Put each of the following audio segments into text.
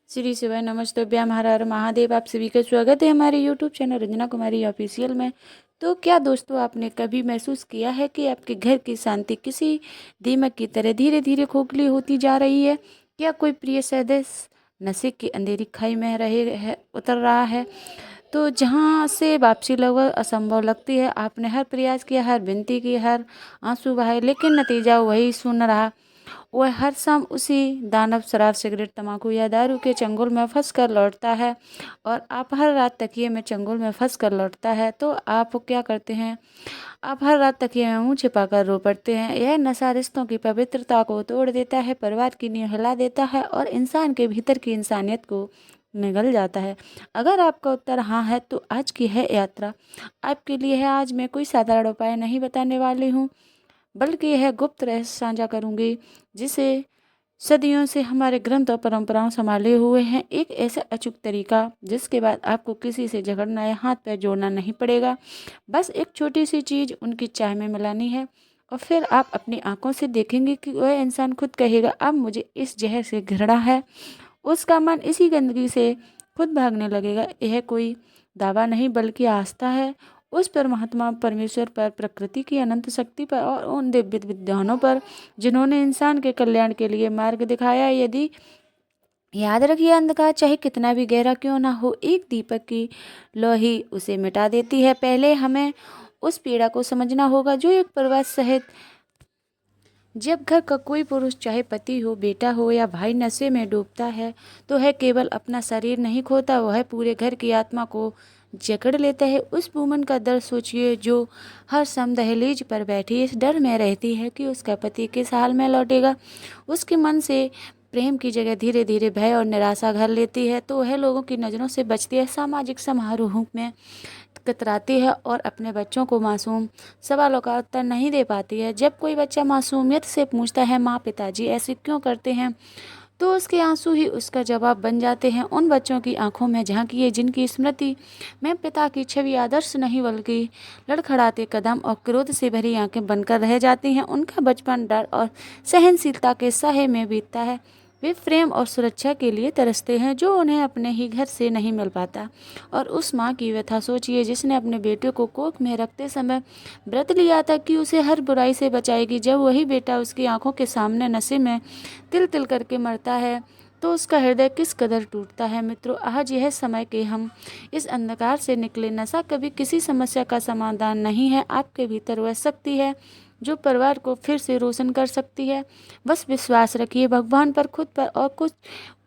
श्री शिवाय नमस्तभ्याम हर हर महादेव। आप सभी का स्वागत है हमारे यूट्यूब चैनल रंजना कुमारी ऑफिशियल में। तो क्या दोस्तों, आपने कभी महसूस किया है कि आपके घर की शांति किसी दीमक की तरह धीरे धीरे खोखली होती जा रही है? क्या कोई प्रिय सदस्य नशे की अंधेरी खाई में रहे है उतर रहा है? तो जहाँ से वापसी लगभग असंभव लगती है। आपने हर प्रयास किया, हर विनती की, हर आंसू बहाए, लेकिन नतीजा वही शून्य रहा। वह हर शाम उसी दानव शराब, सिगरेट, तंबाकू या दारू के चंगुल में फंस कर लौटता है। और आप हर रात तकिए में चंगुल में फंस कर लौटता है। तो आप क्या करते हैं? आप हर रात तकिए में मुंह छिपाकर रो पड़ते हैं। यह नशा रिश्तों की पवित्रता को तोड़ देता है, परिवार की नींव हिला देता है और इंसान के भीतर की इंसानियत को निगल जाता है। अगर आपका उत्तर हाँ है तो आज की है यात्रा आपके लिए है। आज मैं कोई साधारण उपाय नहीं बताने वाली हूँ, बल्कि यह गुप्त रहस्य साझा करूंगी जिसे सदियों से हमारे ग्रंथ और परंपराओं संभाले हुए हैं। एक ऐसा अचूक तरीका जिसके बाद आपको किसी से झगड़ना या हाथ पैर जोड़ना नहीं पड़ेगा। बस एक छोटी सी चीज़ उनकी चाय में मिलानी है और फिर आप अपनी आंखों से देखेंगे कि वह इंसान खुद कहेगा, अब मुझे इस जहर से घृणा है। उसका मन इसी गंदगी से खुद भागने लगेगा। यह कोई दावा नहीं बल्कि आस्था है उस परमात्मा परमेश्वर पर, प्रकृति की अनंत शक्ति पर और उन दिव्य विद्वानों पर जिन्होंने इंसान के कल्याण के लिए मार्ग दिखाया। यदि याद रखिए, अंधकार चाहे कितना भी गहरा क्यों ना हो, एक दीपक की लौ ही उसे मिटा देती है। पहले हमें उस पीड़ा को समझना होगा जो एक परिवार सहित जब घर का कोई पुरुष, चाहे पति हो, बेटा हो या भाई, नशे में डूबता है तो है केवल अपना शरीर नहीं खोता, वह पूरे घर की आत्मा को जकड़ लेता है। उस वुमन का दर्द सोचिए जो हर शाम दहलीज पर बैठी इस डर में रहती है कि उसका पति किस हाल में लौटेगा। उसके मन से प्रेम की जगह धीरे धीरे भय और निराशा घर लेती है। तो वह लोगों की नज़रों से बचती है, सामाजिक समारोह में कतराती है और अपने बच्चों को मासूम सवालों का उत्तर नहीं दे पाती है। जब कोई बच्चा मासूमियत से पूछता है, माँ पिताजी ऐसे क्यों करते हैं, तो उसके आंसू ही उसका जवाब बन जाते हैं। उन बच्चों की आंखों में झांकिए जिनकी स्मृति में पिता की छवि आदर्श नहीं बल्कि लड़खड़ाते कदम और क्रोध से भरी आंखें बनकर रह जाती हैं। उनका बचपन डर और सहनशीलता के साये में बीतता है। वे प्रेम और सुरक्षा के लिए तरसते हैं जो उन्हें अपने ही घर से नहीं मिल पाता। और उस माँ की व्यथा सोचिए जिसने अपने बेटे को कोख में रखते समय व्रत लिया था कि उसे हर बुराई से बचाएगी। जब वही बेटा उसकी आंखों के सामने नशे में तिल तिल करके मरता है तो उसका हृदय किस कदर टूटता है। मित्रों, आज यह समय कि हम इस अंधकार से निकले। नशा कभी किसी समस्या का समाधान नहीं है। आपके भीतर वह शक्ति है जो परिवार को फिर से रोशन कर सकती है। बस विश्वास रखिए भगवान पर, खुद पर और कुछ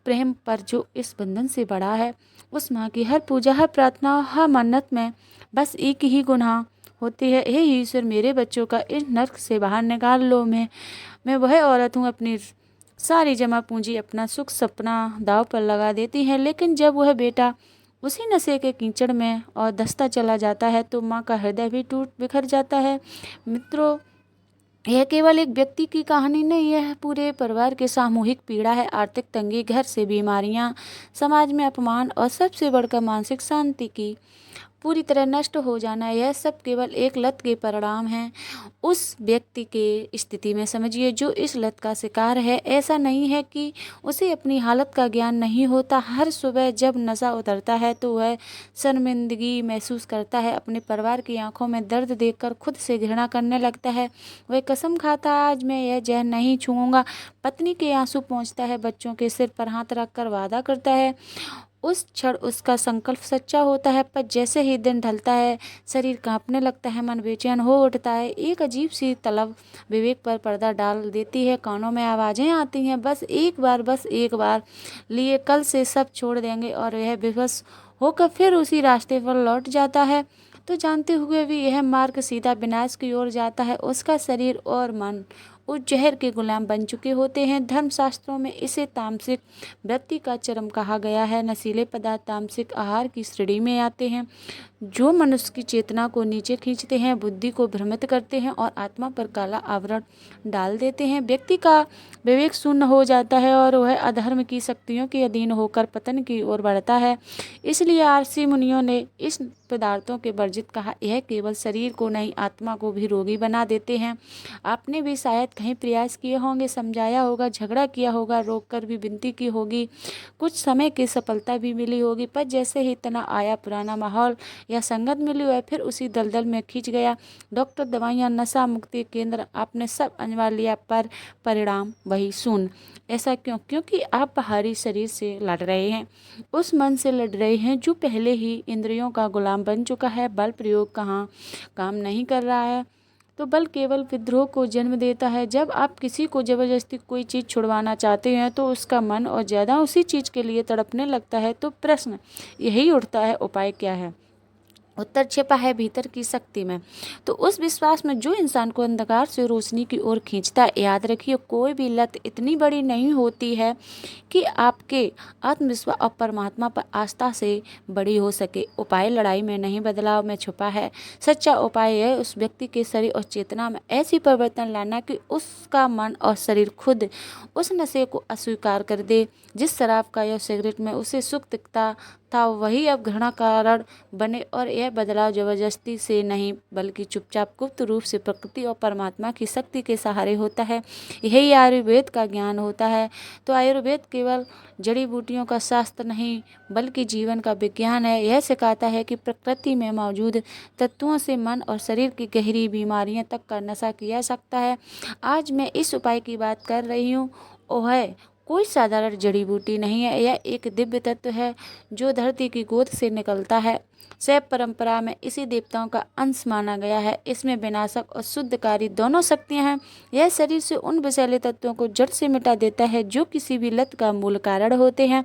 प्रेम पर जो इस बंधन से बड़ा है। उस माँ की हर पूजा, हर प्रार्थना और हर मन्नत में बस एक ही गुनाह होती है, हे ईश्वर मेरे बच्चों का इस नर्क से बाहर निकाल लो। मैं वह औरत हूँ अपनी सारी जमा पूंजी, अपना सुख सपना दाव पर लगा देती है, लेकिन जब वह बेटा उसी नशे के कीचड़ में और दस्ता चला जाता है तो माँ का हृदय भी टूट बिखर जाता है। मित्रों, यह केवल एक व्यक्ति की कहानी नहीं है, पूरे परिवार की सामूहिक पीड़ा है। आर्थिक तंगी, घर से बीमारियां, समाज में अपमान और सबसे बढ़कर मानसिक शांति की पूरी तरह नष्ट हो जाना, यह सब केवल एक लत के परिणाम हैं। उस व्यक्ति के स्थिति में समझिए जो इस लत का शिकार है। ऐसा नहीं है कि उसे अपनी हालत का ज्ञान नहीं होता। हर सुबह जब नशा उतरता है तो वह शर्मिंदगी महसूस करता है, अपने परिवार की आंखों में दर्द देखकर खुद से घृणा करने लगता है। वह कसम खाता है, आज मैं यह जहर नहीं छूऊंगा। पत्नी के आंसू पहुँचता है, बच्चों के सिर पर हाथ रखकर वादा करता है। उस क्षण उसका संकल्प सच्चा होता है, पर जैसे ही दिन ढलता है शरीर कांपने लगता है, मन बेचैन हो उठता है। एक अजीब सी तलब विवेक पर पर्दा डाल देती है, कानों में आवाज़ें आती हैं, बस एक बार लिए कल से सब छोड़ देंगे। और यह विवश होकर फिर उसी रास्ते पर लौट जाता है। तो जानते हुए भी यह मार्ग सीधा विनाश की ओर जाता है। उसका शरीर और मन उस जहर के गुलाम बन चुके होते हैं। धर्मशास्त्रों में इसे तामसिक वृत्ति का चरम कहा गया है। नशीले पदार्थ तामसिक आहार की श्रेणी में आते हैं जो मनुष्य की चेतना को नीचे खींचते हैं, बुद्धि को भ्रमित करते हैं और आत्मा पर काला आवरण डाल देते हैं। व्यक्ति का विवेक शून्य हो जाता है और वह अधर्म की शक्तियों के अधीन होकर पतन की ओर बढ़ता है। इसलिए आरसी मुनियों ने इस पदार्थों के वर्जित कहा। यह केवल शरीर को नहीं, आत्मा को भी रोगी बना देते हैं। आपने भी शायद कहीं प्रयास किए होंगे, समझाया होगा, झगड़ा किया होगा, रोककर भी विनती की होगी, कुछ समय की सफलता भी मिली होगी, पर जैसे ही तना आया, पुराना माहौल या संगत मिली हुआ फिर उसी दलदल में खींच गया। डॉक्टर, दवाइयाँ, नशा मुक्ति केंद्र, आपने सब आजमा लिया पर परिणाम वही शून्य। ऐसा क्यों? क्योंकि आप बाहरी शरीर से लड़ रहे हैं, उस मन से लड़ रहे हैं जो पहले ही इंद्रियों का गुलाम बन चुका है। बल प्रयोग कहाँ काम नहीं कर रहा है, तो बल केवल विद्रोह को जन्म देता है। जब आप किसी को जबरदस्ती कोई चीज़ छुड़वाना चाहते हैं तो उसका मन और ज़्यादा उसी चीज़ के लिए तड़पने लगता है। तो प्रश्न यही उठता है, उपाय क्या है? उत्तर छिपा है भीतर की शक्ति में। तो उस विश्वास में जो इंसान को अंधकार से रोशनी की ओर खींचता है। याद रखिए, कोई भी लत इतनी बड़ी नहीं होती है कि आपके आत्मविश्वास और परमात्मा पर आस्था से बड़ी हो सके। उपाय लड़ाई में नहीं, बदलाव में छुपा है। सच्चा उपाय है उस व्यक्ति के शरीर और चेतना में ऐसी परिवर्तन लाना कि उसका मन और शरीर खुद उस नशे को अस्वीकार कर दे। जिस शराब का या सिगरेट में उसे सुख दिखता था, वही अब घृणा कारण बने। और यह बदलाव जबरदस्ती से नहीं, बल्कि चुपचाप गुप्त रूप से प्रकृति और परमात्मा की शक्ति के सहारे होता है। यही आयुर्वेद का ज्ञान होता है। तो आयुर्वेद केवल जड़ी बूटियों का शास्त्र नहीं, बल्कि जीवन का विज्ञान है। यह सिखाता है कि प्रकृति में मौजूद तत्वों से मन और शरीर की गहरी बीमारियां तक का नशा किया सकता है। आज मैं इस उपाय की बात कर रही हूँ, वह कोई साधारण जड़ी बूटी नहीं है, यह एक दिव्य तत्व है जो धरती की गोद से निकलता है। शैव परंपरा में इसी देवताओं का अंश माना गया है। इसमें विनाशक और शुद्धकारी दोनों शक्तियां हैं। यह शरीर से उन विषैले तत्वों को जड़ से मिटा देता है जो किसी भी लत का मूल कारण होते हैं।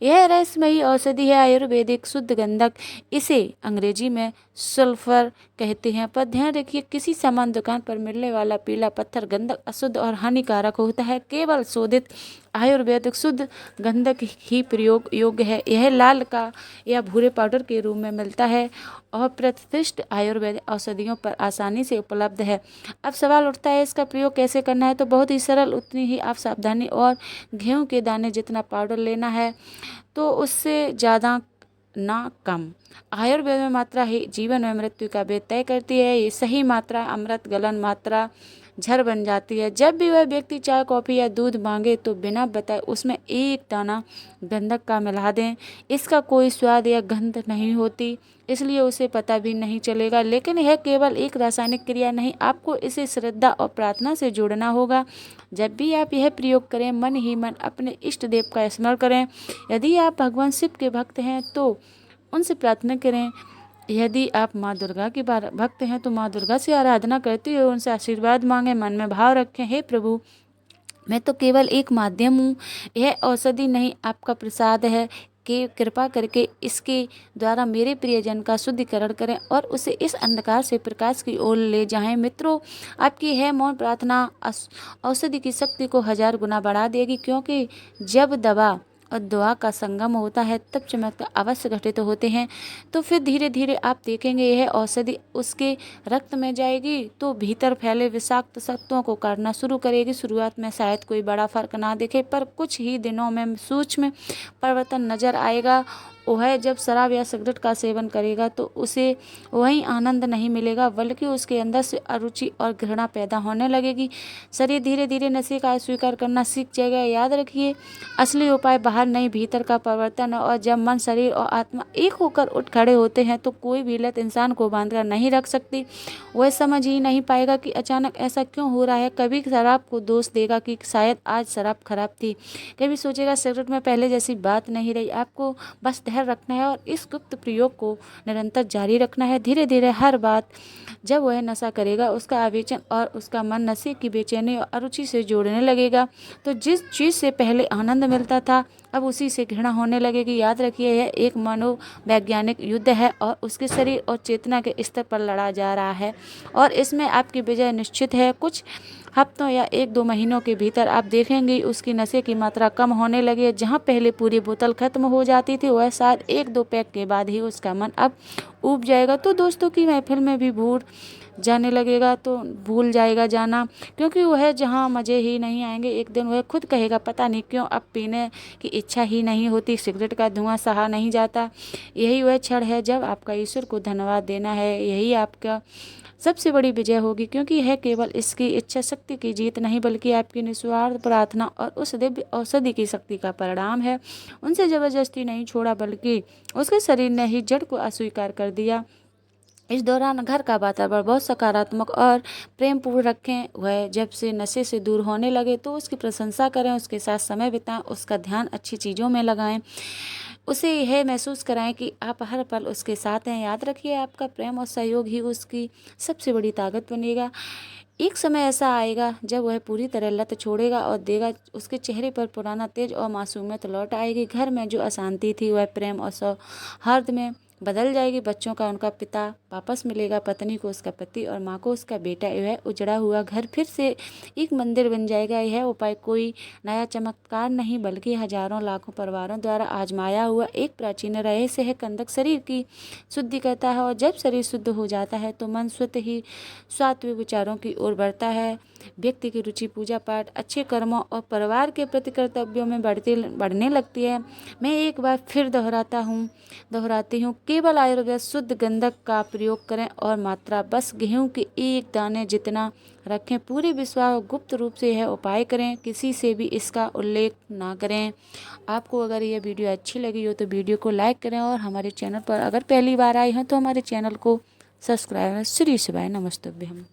यह रहस्यमयी औषधि है, आयुर्वेदिक शुद्ध गंधक। इसे अंग्रेजी में सल्फर कहते हैं। पर ध्यान रखिए, किसी सामान दुकान पर मिलने वाला पीला पत्थर गंधक अशुद्ध और हानिकारक होता है। केवल शोधित आयुर्वेदिक शुद्ध गंधक ही प्रयोग योग्य है। यह लाल का या भूरे पाउडर के रूप में मिलता है और प्रतिष्ठित आयुर्वेदिक औषधियों पर आसानी से उपलब्ध है। अब सवाल उठता है, इसका प्रयोग कैसे करना है? तो बहुत ही सरल, उतनी ही आप सावधानी और गेहूं के दाने जितना पाउडर लेना है, तो उससे ज़्यादा ना कम। आयुर्वेद में मात्रा ही जीवन में मृत्यु का भेद तय करती है। ये सही मात्रा अमृत गलन मात्रा झर बन जाती है। जब भी वह व्यक्ति चाय, कॉफ़ी या दूध मांगे तो बिना बताए उसमें एक दाना गंधक का मिला दें। इसका कोई स्वाद या गंध नहीं होती, इसलिए उसे पता भी नहीं चलेगा। लेकिन यह केवल एक रासायनिक क्रिया नहीं, आपको इसे श्रद्धा और प्रार्थना से जोड़ना होगा। जब भी आप यह प्रयोग करें, मन ही मन अपने इष्ट देव का स्मरण करें। यदि आप भगवान शिव के भक्त हैं तो उनसे प्रार्थना करें। यदि आप माँ दुर्गा के भक्त हैं तो माँ दुर्गा से आराधना करते हुए उनसे आशीर्वाद मांगें। मन में भाव रखें, हे प्रभु, मैं तो केवल एक माध्यम हूँ, यह औषधि नहीं आपका प्रसाद है कि कृपा करके इसके द्वारा मेरे प्रियजन का शुद्धिकरण करें और उसे इस अंधकार से प्रकाश की ओर ले जाएं। मित्रों, आपकी है मौन प्रार्थना औषधि की शक्ति को 1000 गुना बढ़ा देगी, क्योंकि जब दवा और दुआ का संगम होता है तब चमत्कार अवश्य घटित होते हैं। तो फिर धीरे धीरे आप देखेंगे यह औषधि उसके रक्त में जाएगी तो भीतर फैले विषाक्त तत्वों को काटना शुरू करेगी। शुरुआत में शायद कोई बड़ा फर्क ना दिखे, पर कुछ ही दिनों में सूक्ष्म परिवर्तन नजर आएगा। वह जब शराब या सिगरेट का सेवन करेगा तो उसे वही आनंद नहीं मिलेगा, बल्कि उसके अंदर से अरुचि और घृणा पैदा होने लगेगी। शरीर धीरे धीरे नशे का स्वीकार करना सीख जाएगा। याद रखिए, असली उपाय बाहर नहीं, भीतर का परिवर्तन है। और जब मन, शरीर और आत्मा एक होकर उठ खड़े होते हैं तो कोई भी लत इंसान को बांधकर नहीं रख सकती। वह समझ ही नहीं पाएगा कि अचानक ऐसा क्यों हो रहा है। कभी शराब को दोष देगा कि शायद आज शराब खराब थी, कभी सोचेगा सिगरेट में पहले जैसी बात नहीं रही। आपको बस धैर्य रखना है और इस गुप्त प्रयोग को निरंतर जारी रखना है। धीरे धीरे हर बात जब वह नशा करेगा, उसका आवेचन और उसका मन नशे की बेचैनी और अरुचि से जोड़ने लगेगा। तो जिस चीज़ से पहले आनंद मिलता था, अब उसी से घृणा होने लगेगी। याद रखिए, यह एक मनोवैज्ञानिक युद्ध है और उसके शरीर और चेतना के स्तर पर लड़ा जा रहा है और इसमें आपकी विजय निश्चित है। कुछ हफ्तों या 1-2 महीनों के भीतर आप देखेंगे उसकी नशे की मात्रा कम होने लगी है। जहाँ पहले पूरी बोतल खत्म हो जाती थी, वह शायद 1-2 पैक के बाद ही उसका मन अब ऊब जाएगा। तो दोस्तों की महफिल में भी भूल जाने लगेगा तो भूल जाएगा जाना, क्योंकि वह जहाँ मज़े ही नहीं आएंगे एक दिन वह खुद कहेगा पता नहीं क्यों अब पीने की इच्छा ही नहीं होती, सिगरेट का धुआं सहा नहीं जाता। यही वह क्षण है जब आपका ईश्वर को धन्यवाद देना है, यही आपका सबसे बड़ी विजय होगी, क्योंकि यह केवल इसकी इच्छा शक्ति की जीत नहीं बल्कि आपकी निस्वार्थ प्रार्थना और उस दिव्य औषधि की शक्ति का परिणाम है। उनसे जबरदस्ती नहीं छोड़ा बल्कि उसके शरीर ने ही जड़ को अस्वीकार कर दिया। इस दौरान घर का वातावरण बहुत सकारात्मक और प्रेमपूर्ण रखें। वह जब से नशे से दूर होने लगे तो उसकी प्रशंसा करें, उसके साथ समय बिताएं, उसका ध्यान अच्छी चीज़ों में लगाएं, उसे यह महसूस कराएं कि आप हर पल उसके साथ हैं। याद रखिए आपका प्रेम और सहयोग ही उसकी सबसे बड़ी ताकत बनेगा। एक समय ऐसा आएगा जब वह पूरी तरह लत छोड़ेगा और देगा, उसके चेहरे पर पुराना तेज और मासूमियत लौट आएगी। घर में जो अशांति थी वह प्रेम और सौहार्द में बदल जाएगी। बच्चों का उनका पिता वापस मिलेगा, पत्नी को उसका पति और माँ को उसका बेटा। यह उजड़ा हुआ घर फिर से एक मंदिर बन जाएगा। यह उपाय कोई नया चमत्कार नहीं बल्कि हजारों लाखों परिवारों द्वारा आजमाया हुआ एक प्राचीन रहस्य है। कंदक शरीर की शुद्धि करता है और जब शरीर शुद्ध हो जाता है तो मन स्वतः ही सात्विक विचारों की ओर बढ़ता है। व्यक्ति की रुचि पूजा पाठ, अच्छे कर्मों और परिवार के प्रति कर्तव्यों में बढ़ने लगती है। मैं एक बार फिर दोहराती हूँ, केवल आयुर्वेद शुद्ध गंधक का प्रयोग करें और मात्रा बस गेहूं के एक दाने जितना रखें। पूरे विश्वास और गुप्त रूप से यह उपाय करें, किसी से भी इसका उल्लेख ना करें। आपको अगर यह वीडियो अच्छी लगी हो तो वीडियो को लाइक करें और हमारे चैनल पर अगर पहली बार आए हैं तो हमारे चैनल को सब्सक्राइब करें। श्री शिवाय नमस्तुभ्यम।